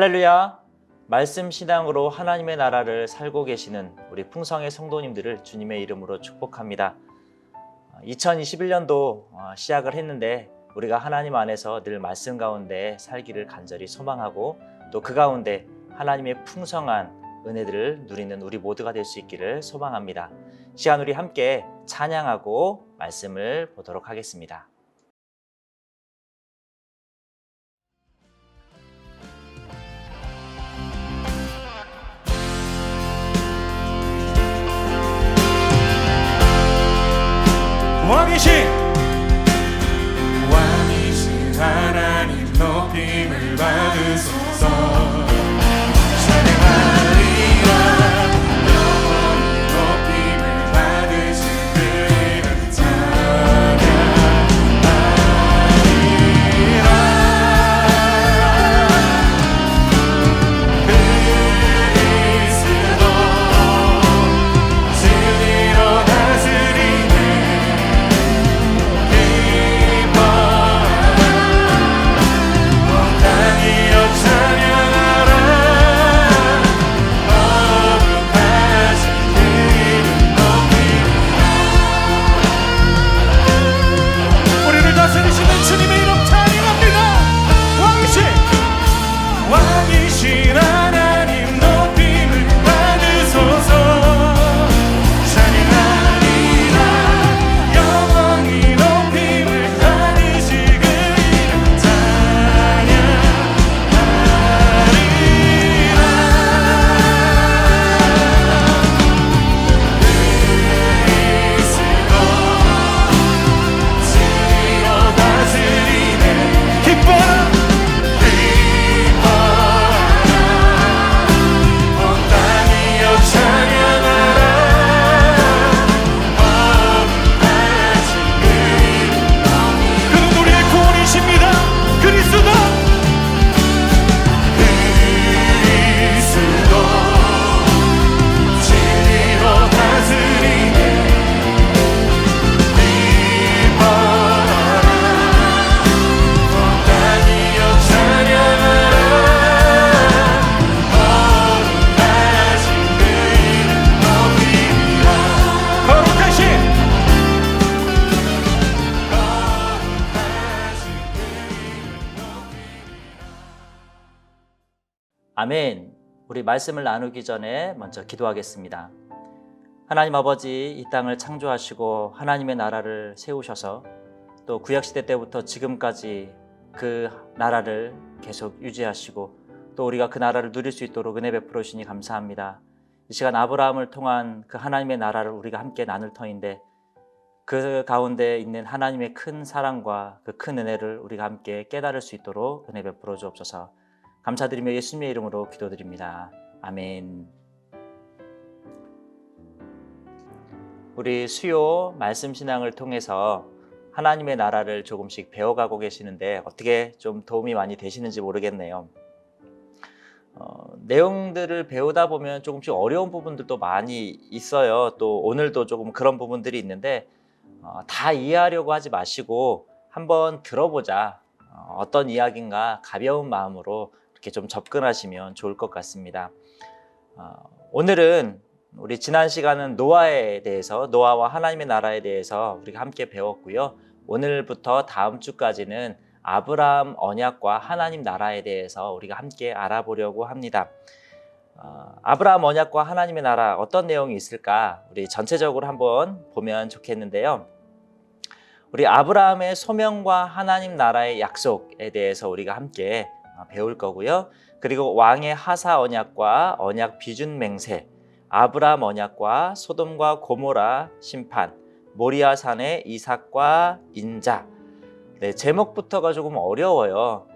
할렐루야! 말씀 신앙으로 하나님의 나라를 살고 계시는 우리 풍성의 성도님들을 주님의 이름으로 축복합니다. 2021년도 시작을 했는데 우리가 하나님 안에서 늘 말씀 가운데 살기를 간절히 소망하고 또 그 가운데 하나님의 풍성한 은혜들을 누리는 우리 모두가 될 수 있기를 소망합니다. 시간 우리 함께 찬양하고 말씀을 보도록 하겠습니다. 왕이신 하나님 높임을 받으소서. 찬양하리라. 영원히 높임을 받으신 그를 찬양하리라. 그리스도 진리로 다스리네. 우리를 다스리시는 주님의 이름 찬양합니다. 왕이신 하나님 높임을 받으소서. 찬양하리라. 영원히 높임을 받으시 그 이름 찬양하리라. 그리스도 진리로 다스리네. 기뻐라. 아멘. 우리 말씀을 나누기 전에 먼저 기도하겠습니다. 하나님 아버지, 이 땅을 창조하시고 하나님의 나라를 세우셔서 또 구약시대 때부터 지금까지 그 나라를 계속 유지하시고 또 우리가 그 나라를 누릴 수 있도록 은혜 베풀어 주시니 감사합니다. 이 시간 아브라함을 통한 그 하나님의 나라를 우리가 함께 나눌 터인데 그 가운데 있는 하나님의 큰 사랑과 그 큰 은혜를 우리가 함께 깨달을 수 있도록 은혜 베풀어 주옵소서. 감사드리며 예수님의 이름으로 기도드립니다. 아멘. 우리 수요 말씀 신앙을 통해서 하나님의 나라를 조금씩 배워가고 계시는데 어떻게 좀 도움이 많이 되시는지 모르겠네요. 내용들을 배우다 보면 조금씩 어려운 부분들도 많이 있어요. 또 오늘도 조금 그런 부분들이 있는데 다 이해하려고 하지 마시고 한번 들어보자. 어떤 이야기인가 가벼운 마음으로 이렇게 좀 접근하시면 좋을 것 같습니다. 오늘은 우리 지난 시간은 노아에 대해서, 노아와 하나님의 나라에 대해서 우리가 함께 배웠고요. 오늘부터 다음 주까지는 아브라함 언약과 하나님 나라에 대해서 우리가 함께 알아보려고 합니다. 아브라함 언약과 하나님의 나라 어떤 내용이 있을까? 우리 전체적으로 한번 보면 좋겠는데요. 우리 아브라함의 소명과 하나님 나라의 약속에 대해서 우리가 함께 배울 거고요. 그리고 왕의 하사 언약과 언약 비준 맹세, 아브라함 언약과 소돔과 고모라 심판, 모리아 산의 이삭과 인자. 네, 제목부터가 조금 어려워요.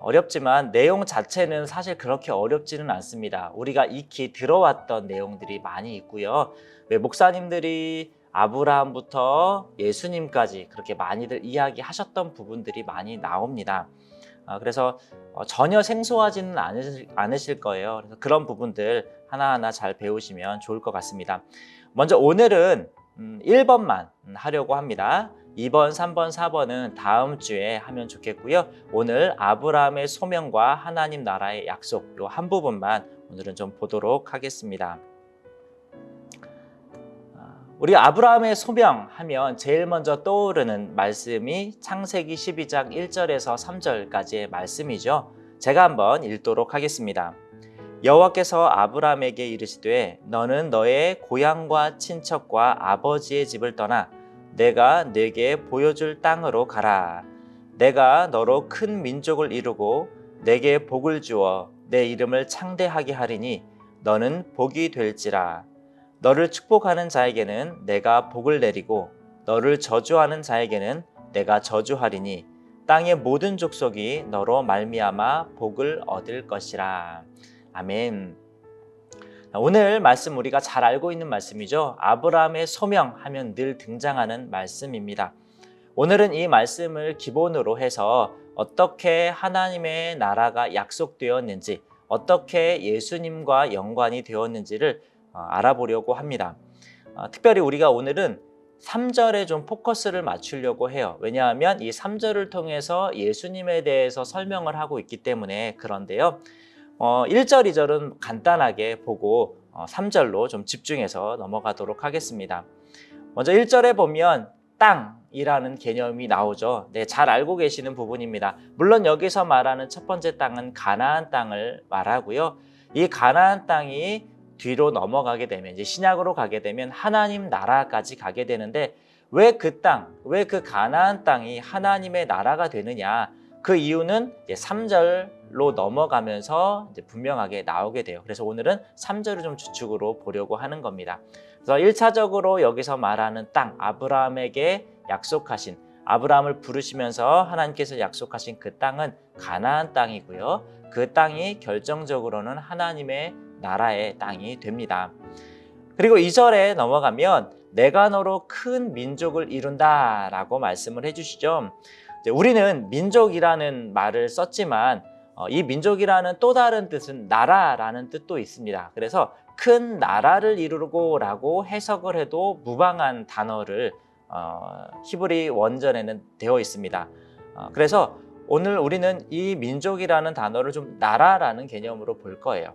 어렵지만 내용 자체는 사실 그렇게 어렵지는 않습니다. 우리가 익히 들어왔던 내용들이 많이 있고요. 왜 목사님들이 아브라함부터 예수님까지 그렇게 많이들 이야기하셨던 부분들이 많이 나옵니다. 그래서 전혀 생소하지는 않으실 거예요. 그래서 그런 부분들 하나하나 잘 배우시면 좋을 것 같습니다. 먼저 오늘은 1번만 하려고 합니다. 2번, 3번, 4번은 다음 주에 하면 좋겠고요. 오늘 아브라함의 소명과 하나님 나라의 약속 요 한 부분만 오늘은 좀 보도록 하겠습니다. 우리 아브라함의 소명 하면 제일 먼저 떠오르는 말씀이 창세기 12장 1절에서 3절까지의 말씀이죠. 제가 한번 읽도록 하겠습니다. 여호와께서 아브라함에게 이르시되 너는 너의 고향과 친척과 아버지의 집을 떠나 내가 네게 보여줄 땅으로 가라. 내가 너로 큰 민족을 이루고 내게 복을 주어 내 이름을 창대하게 하리니 너는 복이 될지라. 너를 축복하는 자에게는 내가 복을 내리고 너를 저주하는 자에게는 내가 저주하리니 땅의 모든 족속이 너로 말미암아 복을 얻을 것이라. 아멘. 오늘 말씀 우리가 잘 알고 있는 말씀이죠. 아브라함의 소명 하면 늘 등장하는 말씀입니다. 오늘은 이 말씀을 기본으로 해서 어떻게 하나님의 나라가 약속되었는지, 어떻게 예수님과 연관이 되었는지를 알아보려고 합니다. 특별히 우리가 오늘은 3절에 좀 포커스를 맞추려고 해요. 왜냐하면 이 3절을 통해서 예수님에 대해서 설명을 하고 있기 때문에 그런데요. 1절, 2절은 간단하게 보고 3절로 좀 집중해서 넘어가도록 하겠습니다. 먼저 1절에 보면 땅이라는 개념이 나오죠. 네, 잘 알고 계시는 부분입니다. 물론 여기서 말하는 첫 번째 땅은 가나안 땅을 말하고요. 이 가나안 땅이 뒤로 넘어가게 되면 이제 신약으로 가게 되면 하나님 나라까지 가게 되는데 왜 그 땅, 왜 그 가나안 땅이 하나님의 나라가 되느냐? 그 이유는 이제 3절로 넘어가면서 이제 분명하게 나오게 돼요. 그래서 오늘은 3절을 좀 주축으로 보려고 하는 겁니다. 그래서 1차적으로 여기서 말하는 땅, 아브라함에게 약속하신, 아브라함을 부르시면서 하나님께서 약속하신 그 땅은 가나안 땅이고요. 그 땅이 결정적으로는 하나님의 나라의 땅이 됩니다. 그리고 2절에 넘어가면 내가 너로 큰 민족을 이룬다 라고 말씀을 해주시죠. 우리는 민족이라는 말을 썼지만 이 민족이라는 또 다른 뜻은 나라라는 뜻도 있습니다. 그래서 큰 나라를 이루고 라고 해석을 해도 무방한 단어를 히브리 원전에는 되어 있습니다. 그래서 오늘 우리는 이 민족이라는 단어를 좀 나라라는 개념으로 볼 거예요.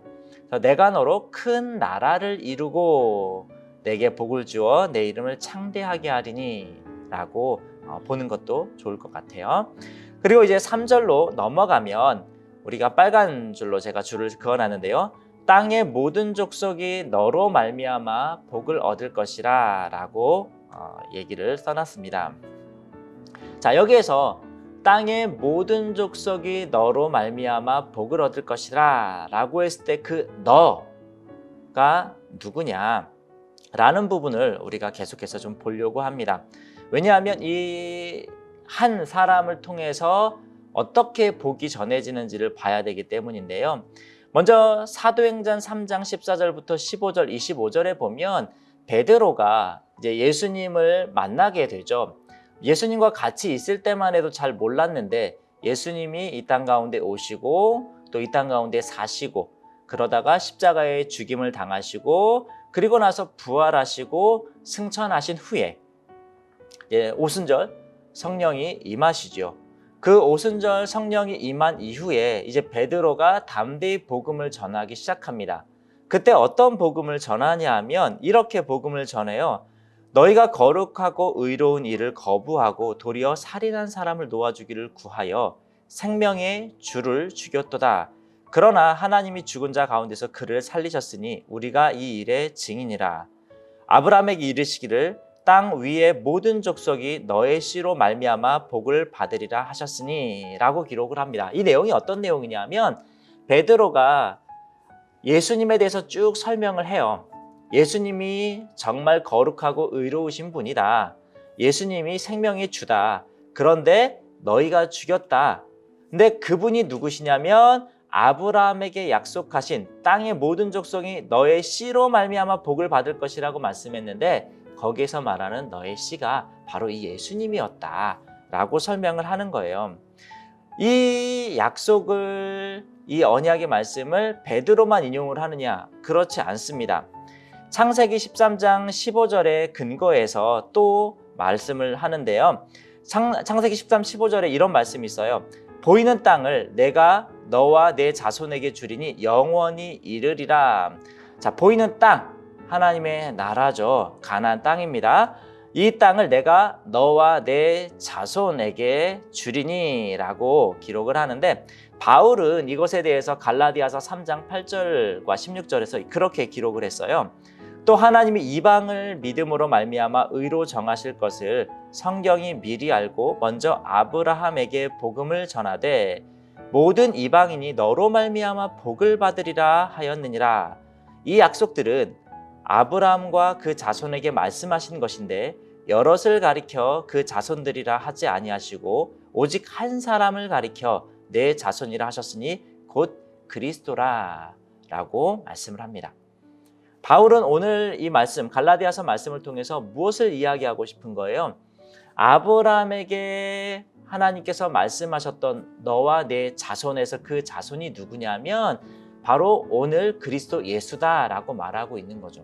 내가 너로 큰 나라를 이루고 내게 복을 주어 내 이름을 창대하게 하리니 라고 보는 것도 좋을 것 같아요. 그리고 이제 3절로 넘어가면 우리가 빨간 줄로 제가 줄을 그어놨는데요. 땅의 모든 족속이 너로 말미암아 복을 얻을 것이라 라고 얘기를 써놨습니다. 자, 여기에서 땅의 모든 족속이 너로 말미암아 복을 얻을 것이라 라고 했을 때 그 너가 누구냐 라는 부분을 우리가 계속해서 좀 보려고 합니다. 왜냐하면 이 한 사람을 통해서 어떻게 복이 전해지는지를 봐야 되기 때문인데요. 먼저 사도행전 3장 14절부터 15절, 25절에 보면 베드로가 이제 예수님을 만나게 되죠. 예수님과 같이 있을 때만 해도 잘 몰랐는데 예수님이 이 땅 가운데 오시고 또 이 땅 가운데 사시고 그러다가 십자가에 죽임을 당하시고 그리고 나서 부활하시고 승천하신 후에 오순절 성령이 임하시죠. 그 오순절 성령이 임한 이후에 이제 베드로가 담대히 복음을 전하기 시작합니다. 그때 어떤 복음을 전하냐 하면 이렇게 복음을 전해요. 너희가 거룩하고 의로운 일을 거부하고 도리어 살인한 사람을 놓아주기를 구하여 생명의 주를 죽였도다. 그러나 하나님이 죽은 자 가운데서 그를 살리셨으니 우리가 이 일의 증인이라. 아브라함에게 이르시기를 땅 위의 모든 족속이 너의 씨로 말미암아 복을 받으리라 하셨으니 라고 기록을 합니다. 이 내용이 어떤 내용이냐면 베드로가 예수님에 대해서 쭉 설명을 해요. 예수님이 정말 거룩하고 의로우신 분이다. 예수님이 생명의 주다. 그런데 너희가 죽였다. 근데 그분이 누구시냐면 아브라함에게 약속하신 땅의 모든 족속이 너의 씨로 말미암아 복을 받을 것이라고 말씀했는데 거기에서 말하는 너의 씨가 바로 이 예수님이었다 라고 설명을 하는 거예요. 이 약속을, 이 언약의 말씀을 베드로만 인용을 하느냐? 그렇지 않습니다. 창세기 13장 15절의 근거에서 또 말씀을 하는데요. 창세기 13, 15절에 이런 말씀이 있어요. 보이는 땅을 내가 너와 내 자손에게 주리니 영원히 이르리라. 자, 보이는 땅, 하나님의 나라죠. 가나안 땅입니다. 이 땅을 내가 너와 내 자손에게 주리니 라고 기록을 하는데, 바울은 이것에 대해서 갈라디아서 3장 8절과 16절에서 그렇게 기록을 했어요. 또 하나님이 이방을 믿음으로 말미암아 의로 정하실 것을 성경이 미리 알고 먼저 아브라함에게 복음을 전하되 모든 이방인이 너로 말미암아 복을 받으리라 하였느니라. 이 약속들은 아브라함과 그 자손에게 말씀하신 것인데 여럿을 가리켜 그 자손들이라 하지 아니하시고 오직 한 사람을 가리켜 내 자손이라 하셨으니 곧 그리스도라 라고 말씀을 합니다. 바울은 오늘 이 말씀, 갈라디아서 말씀을 통해서 무엇을 이야기하고 싶은 거예요? 아브라함에게 하나님께서 말씀하셨던 너와 내 자손에서 그 자손이 누구냐면 바로 오늘 그리스도 예수다라고 말하고 있는 거죠.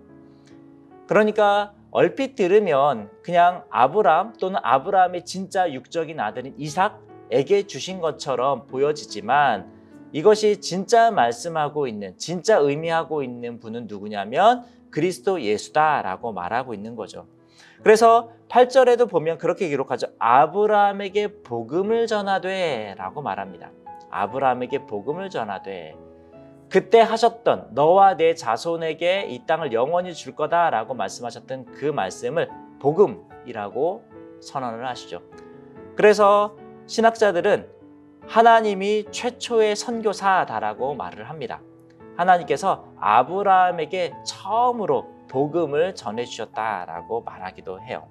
그러니까 얼핏 들으면 그냥 아브라함 또는 아브라함의 진짜 육적인 아들인 이삭에게 주신 것처럼 보여지지만 이것이 진짜 말씀하고 있는, 진짜 의미하고 있는 분은 누구냐면 그리스도 예수다라고 말하고 있는 거죠. 그래서 8절에도 보면 그렇게 기록하죠. 아브라함에게 복음을 전하되 라고 말합니다. 아브라함에게 복음을 전하되, 그때 하셨던 너와 내 자손에게 이 땅을 영원히 줄 거다라고 말씀하셨던 그 말씀을 복음이라고 선언을 하시죠. 그래서 신학자들은 하나님이 최초의 선교사다라고 말을 합니다. 하나님께서 아브라함에게 처음으로 복음을 전해주셨다라고 말하기도 해요.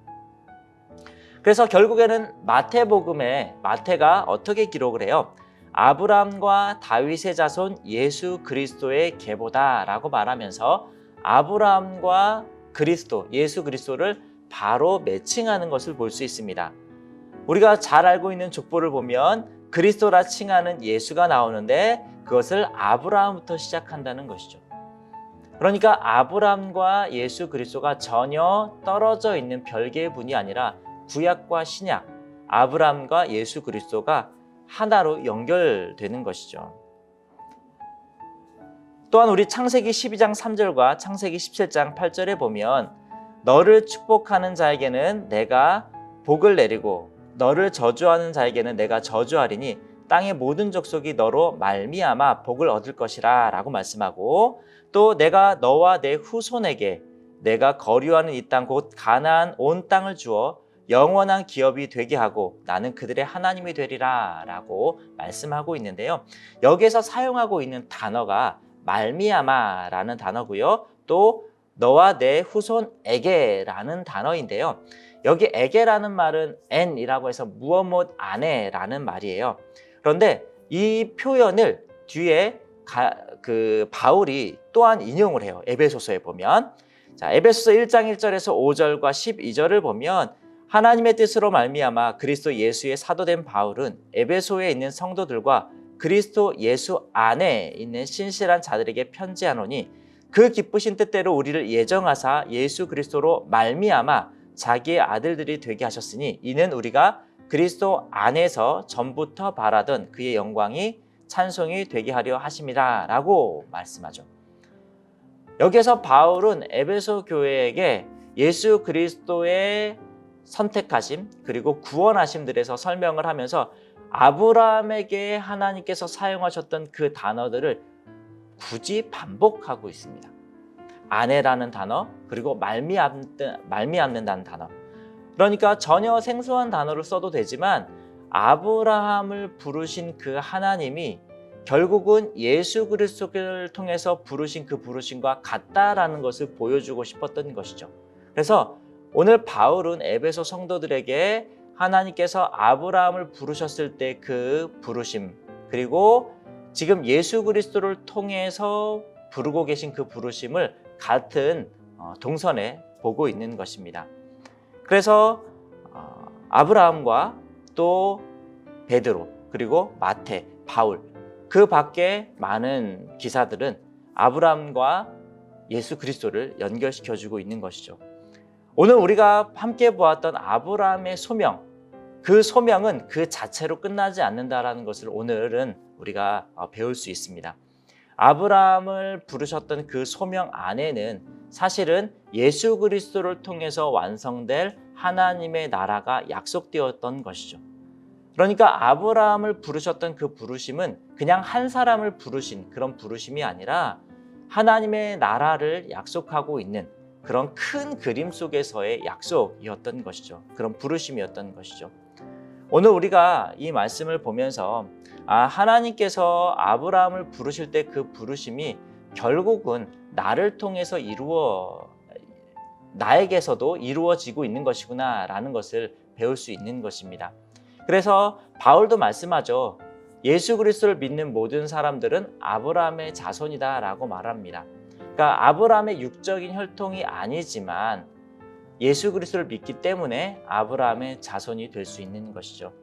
그래서 결국에는 마태복음에 마태가 어떻게 기록을 해요? 아브라함과 다윗의 자손 예수 그리스도의 계보다라고 말하면서 아브라함과 그리스도, 예수 그리스도를 바로 매칭하는 것을 볼 수 있습니다. 우리가 잘 알고 있는 족보를 보면 그리스도라 칭하는 예수가 나오는데 그것을 아브라함부터 시작한다는 것이죠. 그러니까 아브라함과 예수 그리스도가 전혀 떨어져 있는 별개의 분이 아니라 구약과 신약, 아브라함과 예수 그리스도가 하나로 연결되는 것이죠. 또한 우리 창세기 12장 3절과 창세기 17장 8절에 보면 너를 축복하는 자에게는 내가 복을 내리고 너를 저주하는 자에게는 내가 저주하리니 땅의 모든 족속이 너로 말미암아 복을 얻을 것이라 라고 말씀하고, 또 내가 너와 내 후손에게 내가 거류하는 이 땅 곧 가나안 온 땅을 주어 영원한 기업이 되게 하고 나는 그들의 하나님이 되리라 라고 말씀하고 있는데요. 여기에서 사용하고 있는 단어가 말미암아 라는 단어고요. 또 너와 내 후손에게 라는 단어인데요. 여기 에게라는 말은 n이라고 해서 무엇 안에 라는 말이에요. 그런데 이 표현을 뒤에 바울이 또한 인용을 해요. 에베소서에 보면. 자, 에베소서 1장 1절에서 5절과 12절을 보면 하나님의 뜻으로 말미암아 그리스도 예수의 사도된 바울은 에베소에 있는 성도들과 그리스도 예수 안에 있는 신실한 자들에게 편지하노니 그 기쁘신 뜻대로 우리를 예정하사 예수 그리스도로 말미암아 자기의 아들들이 되게 하셨으니 이는 우리가 그리스도 안에서 전부터 바라던 그의 영광이 찬송이 되게 하려 하심이라 라고 말씀하죠. 여기서 바울은 에베소 교회에게 예수 그리스도의 선택하심 그리고 구원하심들에서 설명을 하면서 아브라함에게 하나님께서 사용하셨던 그 단어들을 굳이 반복하고 있습니다. 아내라는 단어, 그리고 말미암는다는 단어. 그러니까 전혀 생소한 단어를 써도 되지만 아브라함을 부르신 그 하나님이 결국은 예수 그리스도를 통해서 부르신 그 부르심과 같다라는 것을 보여주고 싶었던 것이죠. 그래서 오늘 바울은 에베소 성도들에게 하나님께서 아브라함을 부르셨을 때 그 부르심, 그리고 지금 예수 그리스도를 통해서 부르고 계신 그 부르심을 같은 동선에 보고 있는 것입니다. 그래서 아브라함과 또 베드로 그리고 마태, 바울 그 밖에 많은 기사들은 아브라함과 예수 그리스도를 연결시켜주고 있는 것이죠. 오늘 우리가 함께 보았던 아브라함의 소명, 그 소명은 그 자체로 끝나지 않는다라는 것을 오늘은 우리가 배울 수 있습니다. 아브라함을 부르셨던 그 소명 안에는 사실은 예수 그리스도를 통해서 완성될 하나님의 나라가 약속되었던 것이죠. 그러니까 아브라함을 부르셨던 그 부르심은 그냥 한 사람을 부르신 그런 부르심이 아니라 하나님의 나라를 약속하고 있는 그런 큰 그림 속에서의 약속이었던 것이죠. 그런 부르심이었던 것이죠. 오늘 우리가 이 말씀을 보면서 하나님께서 아브라함을 부르실 때 그 부르심이 결국은 나를 통해서 나에게서도 이루어지고 있는 것이구나 라는 것을 배울 수 있는 것입니다. 그래서 바울도 말씀하죠. 예수 그리스도를 믿는 모든 사람들은 아브라함의 자손이다 라고 말합니다. 그러니까 아브라함의 육적인 혈통이 아니지만 예수 그리스도를 믿기 때문에 아브라함의 자손이 될 수 있는 것이죠.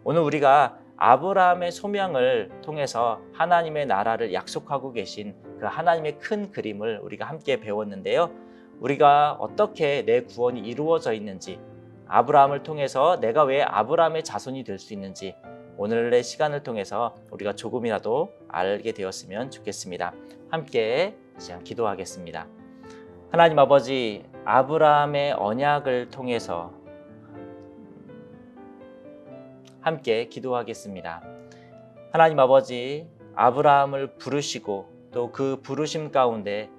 오늘 우리가 아브라함의 소명을 통해서 하나님의 나라를 약속하고 계신 그 하나님의 큰 그림을 우리가 함께 배웠는데요. 우리가 어떻게 내 구원이 이루어져 있는지, 아브라함을 통해서 내가 왜 아브라함의 자손이 될 수 있는지 오늘의 시간을 통해서 우리가 조금이라도 알게 되었으면 좋겠습니다. 함께 시간 기도하겠습니다. 하나님 아버지, 아브라함의 언약을 통해서 함께 기도하겠습니다. 하나님 아버지, 아브라함을 부르시고 또 그 부르심 가운데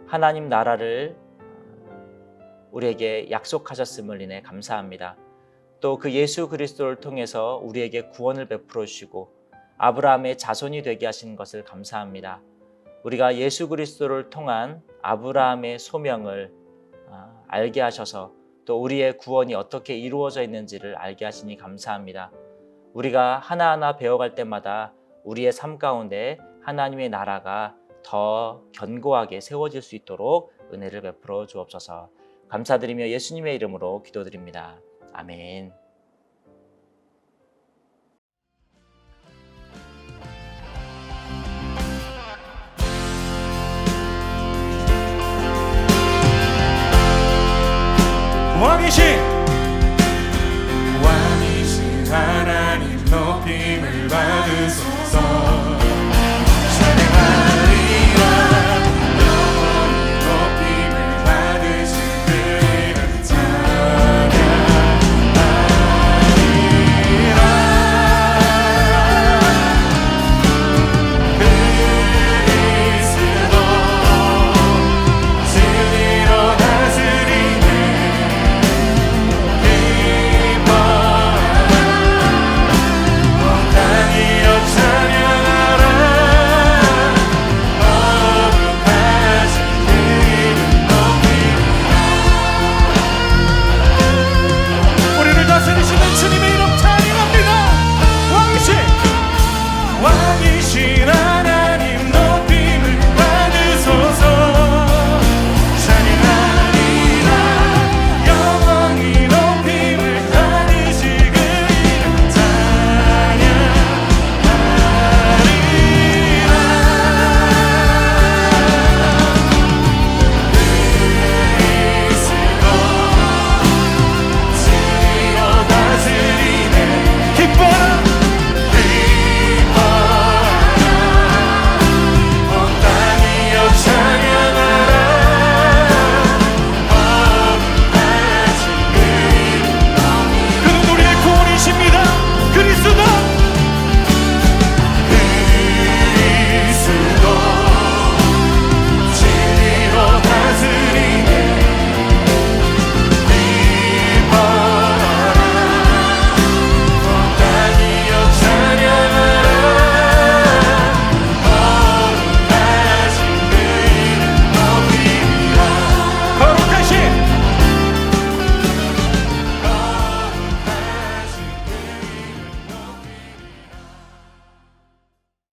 하나님 나라를 우리에게 약속하셨음을 인해 감사합니다. 또 그 예수 그리스도를 통해서 우리에게 구원을 베풀어 주시고 아브라함의 자손이 되게 하신 것을 감사합니다. 우리가 예수 그리스도를 통한 아브라함의 소명을 알게 하셔서 또 우리의 구원이 어떻게 이루어져 있는지를 알게 하시니 감사합니다. 우리가 하나하나 배워갈 때마다 우리의 삶 가운데 하나님의 나라가 더 견고하게 세워질 수 있도록 은혜를 베풀어 주옵소서. 감사드리며 예수님의 이름으로 기도드립니다. 아멘. 왕이신